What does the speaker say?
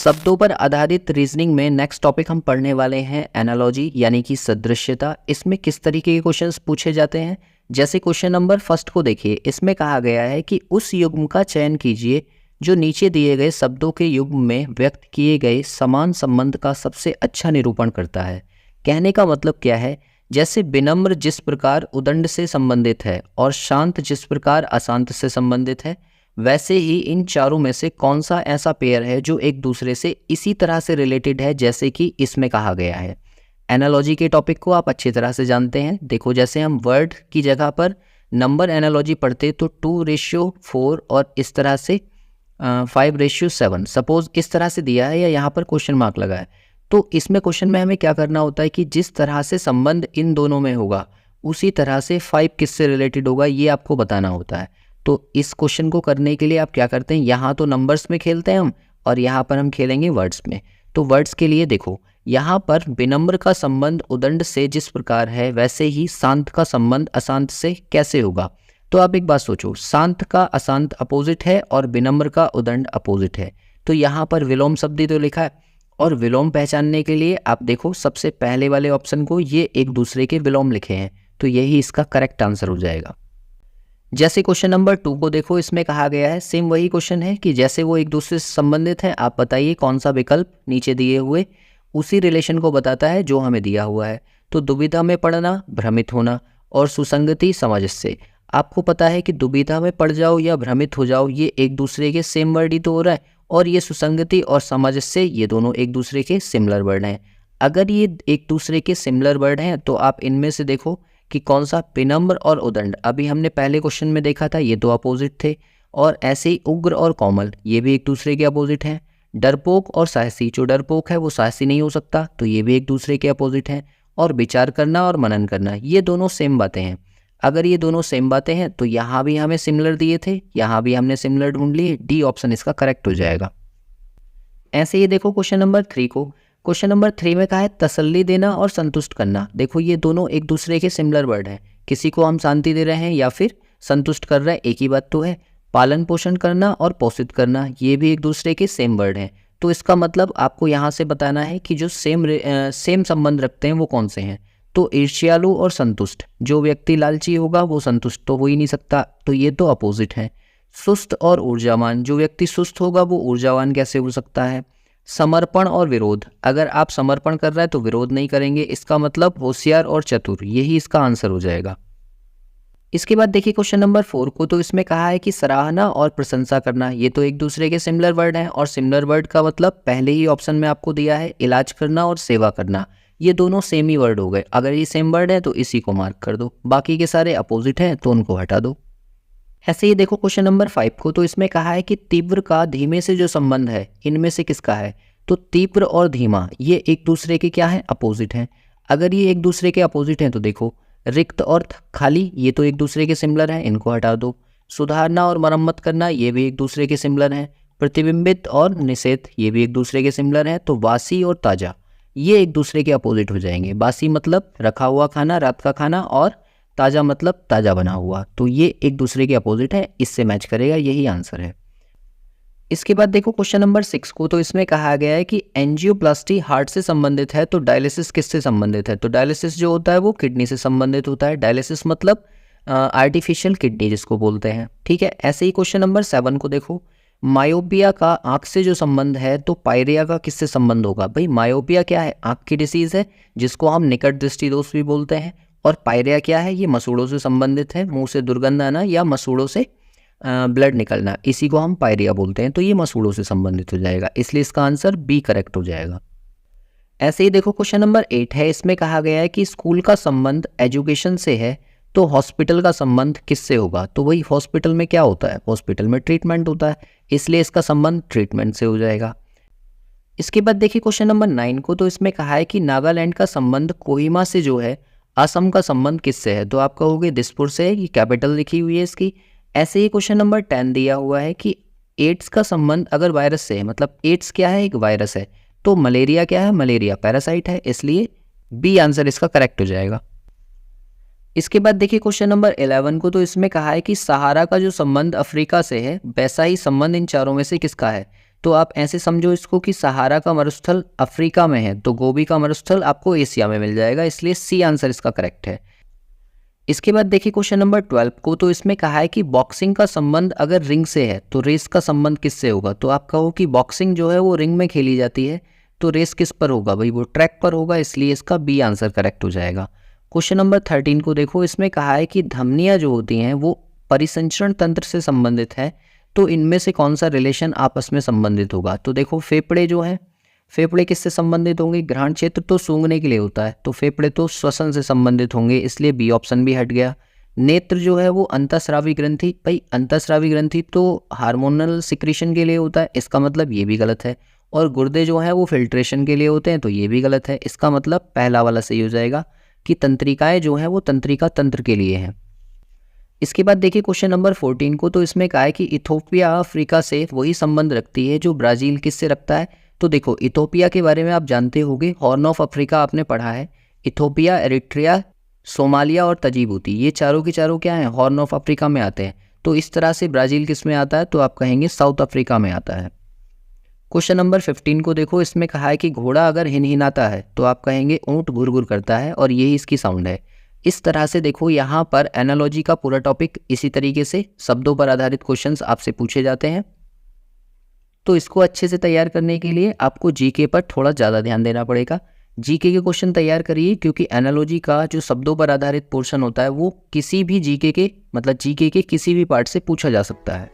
शब्दों पर आधारित रीजनिंग में नेक्स्ट टॉपिक हम पढ़ने वाले हैं एनालॉजी यानी कि सदृश्यता। इसमें किस तरीके के क्वेश्चंस पूछे जाते हैं, जैसे क्वेश्चन नंबर फर्स्ट को देखिए। इसमें कहा गया है कि उस युग्म का चयन कीजिए जो नीचे दिए गए शब्दों के युग्म में व्यक्त किए गए समान संबंध का सबसे अच्छा निरूपण करता है। कहने का मतलब क्या है, जैसे विनम्र जिस प्रकार उदंड से संबंधित है और शांत जिस प्रकार अशांत से संबंधित है, वैसे ही इन चारों में से कौन सा ऐसा पेयर है जो एक दूसरे से इसी तरह से रिलेटेड है जैसे कि इसमें कहा गया है। एनालॉजी के टॉपिक को आप अच्छी तरह से जानते हैं। देखो, जैसे हम वर्ड की जगह पर नंबर एनालॉजी पढ़ते तो 2:4 और इस तरह से 5:7 सपोज इस तरह से दिया है या यहाँ पर क्वेश्चन मार्क लगा है, तो इसमें क्वेश्चन में हमें क्या करना होता है कि जिस तरह से संबंध इन दोनों में होगा उसी तरह से 5 किससे रिलेटेड होगा ये आपको बताना होता है। तो इस क्वेश्चन को करने के लिए आप क्या करते हैं, यहाँ तो नंबर्स में खेलते हैं हम और यहाँ पर हम खेलेंगे वर्ड्स में। तो वर्ड्स के लिए देखो, यहाँ पर विनम्र का संबंध उदंड से जिस प्रकार है वैसे ही शांत का संबंध अशांत से कैसे होगा। तो आप एक बात सोचो, शांत का अशांत अपोजिट है और विनम्र का उदंड अपोजिट है, तो यहाँ पर विलोम शब्द तो लिखा है। और विलोम पहचानने के लिए आप देखो सबसे पहले वाले ऑप्शन को, ये एक दूसरे के विलोम लिखे हैं, तो यही इसका करेक्ट आंसर हो जाएगा। जैसे क्वेश्चन नंबर 2 को देखो, इसमें कहा गया है सेम वही क्वेश्चन है कि जैसे वो एक दूसरे से संबंधित है, आप बताइए कौन सा विकल्प नीचे दिए हुए उसी रिलेशन को बताता है जो हमें दिया हुआ है। तो दुविधा में पड़ना, भ्रमित होना और सुसंगति सामंजस्य। आपको पता है कि दुविधा में पड़ जाओ या भ्रमित हो जाओ ये एक दूसरे के सेम वर्ड ही तो हो रहा है, और ये सुसंगति और सामंजस्य ये दोनों एक दूसरे के सिमिलर वर्ड हैं। अगर ये एक दूसरे के सिमिलर वर्ड हैं तो आप इनमें से देखो कि कौन सा विनम्र और उदंड, अभी हमने पहले क्वेश्चन में देखा था ये तो अपोजिट थे, और ऐसे ही उग्र और कोमल ये भी एक दूसरे के अपोजिट हैं। डरपोक और साहसी, जो डरपोक है वो साहसी नहीं हो सकता, तो ये भी एक दूसरे के अपोजिट हैं। और विचार करना और मनन करना ये दोनों सेम बातें हैं। अगर ये दोनों सेम बातें हैं तो यहाँ भी हमें सिमिलर दिए थे, यहाँ भी हमने सिमिलर ढूंढ लिए, डी ऑप्शन इसका करेक्ट हो जाएगा। ऐसे ही देखो क्वेश्चन नंबर 3 को, क्वेश्चन नंबर 3 में कहा है तसल्ली देना और संतुष्ट करना। देखो ये दोनों एक दूसरे के सिमिलर वर्ड हैं, किसी को हम शांति दे रहे हैं या फिर संतुष्ट कर रहे हैं, एक ही बात तो है। पालन पोषण करना और पोषित करना ये भी एक दूसरे के सेम वर्ड हैं, तो इसका मतलब आपको यहाँ से बताना है कि जो सेम संबंध रखते हैं वो कौन से हैं। तो ईर्ष्यालु और संतुष्ट, जो व्यक्ति लालची होगा वो संतुष्ट तो हो ही नहीं सकता, तो ये तो अपोजिट है। सुस्त और ऊर्जावान, जो व्यक्ति सुस्त होगा वो ऊर्जावान कैसे हो सकता है। समर्पण और विरोध, अगर आप समर्पण कर रहे हैं तो विरोध नहीं करेंगे, इसका मतलब होशियार और चतुर, यही इसका आंसर हो जाएगा। इसके बाद देखिए क्वेश्चन नंबर 4 को, तो इसमें कहा है कि सराहना और प्रशंसा करना, ये तो एक दूसरे के सिमिलर वर्ड हैं, और सिमिलर वर्ड का मतलब पहले ही ऑप्शन में आपको दिया है, इलाज करना और सेवा करना, ये दोनों सेम ही वर्ड हो गए। अगर ये सेम वर्ड है तो इसी को मार्क कर दो, बाकी के सारे अपोजिट हैं तो उनको हटा दो। ऐसे ही देखो क्वेश्चन नंबर 5 को, तो इसमें कहा है कि तीव्र का धीमे से जो संबंध है इनमें से किसका है। तो तीव्र और धीमा ये एक दूसरे के क्या है, अपोजिट हैं। अगर ये एक दूसरे के अपोजिट हैं तो देखो रिक्त और खाली ये तो एक दूसरे के सिमिलर हैं, इनको हटा दो। सुधारना और मरम्मत करना ये भी एक दूसरे के सिमिलर हैं। प्रतिबिंबित और निषेध ये भी एक दूसरे के सिमिलर हैं। तो वासी और ताज़ा ये एक दूसरे के अपोजिट हो जाएंगे। बासी मतलब रखा हुआ खाना, रात का खाना, और ताज़ा मतलब ताज़ा बना हुआ, तो ये एक दूसरे के अपोजिट है, इससे मैच करेगा, यही आंसर है। इसके बाद देखो क्वेश्चन नंबर 6 को, तो इसमें कहा गया है कि एंजियोप्लास्टी हार्ट से संबंधित है, तो डायलिसिस किससे संबंधित है। तो डायलिसिस जो होता है वो किडनी से संबंधित होता है। डायलिसिस मतलब आर्टिफिशियल किडनी जिसको बोलते हैं, ठीक है। ऐसे ही क्वेश्चन नंबर 7 को देखो, मायोपिया का आंख से जो संबंध है तो पायरिया का किससे संबंध होगा। भाई मायोपिया क्या है, आंख की डिसीज है जिसको हम निकट दृष्टि दोष भी बोलते हैं, और पायरिया क्या है, ये मसूड़ों से संबंधित है, मुंह से दुर्गंध आना या मसूड़ों से ब्लड निकलना, इसी को हम पायरिया बोलते हैं, तो ये मसूड़ों से संबंधित हो जाएगा, इसलिए इसका आंसर बी करेक्ट हो जाएगा। ऐसे ही देखो क्वेश्चन नंबर 8 है, इसमें कहा गया है कि स्कूल का संबंध एजुकेशन से है तो हॉस्पिटल का संबंध किससे होगा। तो वही हॉस्पिटल में क्या होता है, हॉस्पिटल में ट्रीटमेंट होता है, इसलिए इसका संबंध ट्रीटमेंट से हो जाएगा। इसके बाद देखिए क्वेश्चन नंबर 9 को, तो इसमें कहा है कि नागालैंड का संबंध कोहिमा से जो है असम का संबंध किससे है। तो आप कहोगे दिसपुर से है, ये कैपिटल लिखी हुई है इसकी। ऐसे ही क्वेश्चन नंबर 10 दिया हुआ है कि एड्स का संबंध अगर वायरस से है, मतलब एड्स क्या है, एक वायरस है, तो मलेरिया क्या है, मलेरिया पैरासाइट है, इसलिए बी आंसर इसका करेक्ट हो जाएगा। इसके बाद देखिए क्वेश्चन नंबर 11 को, तो इसमें कहा है कि सहारा का जो संबंध अफ्रीका से है वैसा ही संबंध इन चारों में से किसका है। तो आप ऐसे समझो इसको कि सहारा का मरुस्थल अफ्रीका में है तो गोबी का मरुस्थल आपको एशिया में मिल जाएगा, इसलिए सी आंसर इसका करेक्ट है। इसके बाद देखिए क्वेश्चन नंबर 12 को, तो इसमें कहा है कि बॉक्सिंग का संबंध अगर रिंग से है तो रेस का संबंध किससे होगा। तो आप कहो कि बॉक्सिंग जो है वो रिंग में खेली जाती है तो रेस किस पर होगा भाई, वो ट्रैक पर होगा, इसलिए इसका बी आंसर करेक्ट हो जाएगा। क्वेश्चन नंबर 13 को देखो, इसमें कहा है कि धमनियाँ जो होती हैं वो परिसंचरण तंत्र से संबंधित है, तो इनमें से कौन सा रिलेशन आपस में संबंधित होगा। तो देखो फेफड़े जो हैं, फेफड़े किससे संबंधित होंगे, घ्राण क्षेत्र तो सूंघने के लिए होता है तो फेफड़े तो श्वसन से संबंधित होंगे, इसलिए बी ऑप्शन भी हट गया। नेत्र जो है वो अंतःस्रावी ग्रंथि, भाई अंतःस्रावी ग्रंथि तो हार्मोनल सिक्रीशन के लिए होता है, इसका मतलब ये भी गलत है। और गुर्दे जो है वो फिल्ट्रेशन के लिए होते हैं तो ये भी गलत है, इसका मतलब पहला वाला सही हो जाएगा कि तंत्रिकाएं जो हैं वो तंत्रिका तंत्र के लिए हैं। इसके बाद देखिए क्वेश्चन नंबर 14 को, तो इसमें कहा है कि इथोपिया अफ्रीका से वही संबंध रखती है जो ब्राज़ील किससे रखता है। तो देखो इथोपिया के बारे में आप जानते होंगे, हॉर्न ऑफ अफ्रीका आपने पढ़ा है। इथोपिया, एरिट्रिया, सोमालिया और तजीबूती, ये चारों के चारों क्या हैं, हॉर्न ऑफ अफ्रीका में आते हैं। तो इस तरह से ब्राज़ील किस में आता है, तो आप कहेंगे साउथ अफ्रीका में आता है। क्वेश्चन नंबर 15 को देखो, इसमें कहा है कि घोड़ा अगर हिनहिनाता है तो आप कहेंगे ऊँट घुरघुर करता है और यही इसकी साउंड है। इस तरह से देखो यहाँ पर एनालॉजी का पूरा टॉपिक इसी तरीके से शब्दों पर आधारित क्वेश्चंस आपसे पूछे जाते हैं। तो इसको अच्छे से तैयार करने के लिए आपको जीके पर थोड़ा ज़्यादा ध्यान देना पड़ेगा। जीके के क्वेश्चन तैयार करिए, क्योंकि एनालॉजी का जो शब्दों पर आधारित पोर्शन होता है वो किसी भी जीके के मतलब जीके के किसी भी पार्ट से पूछा जा सकता है।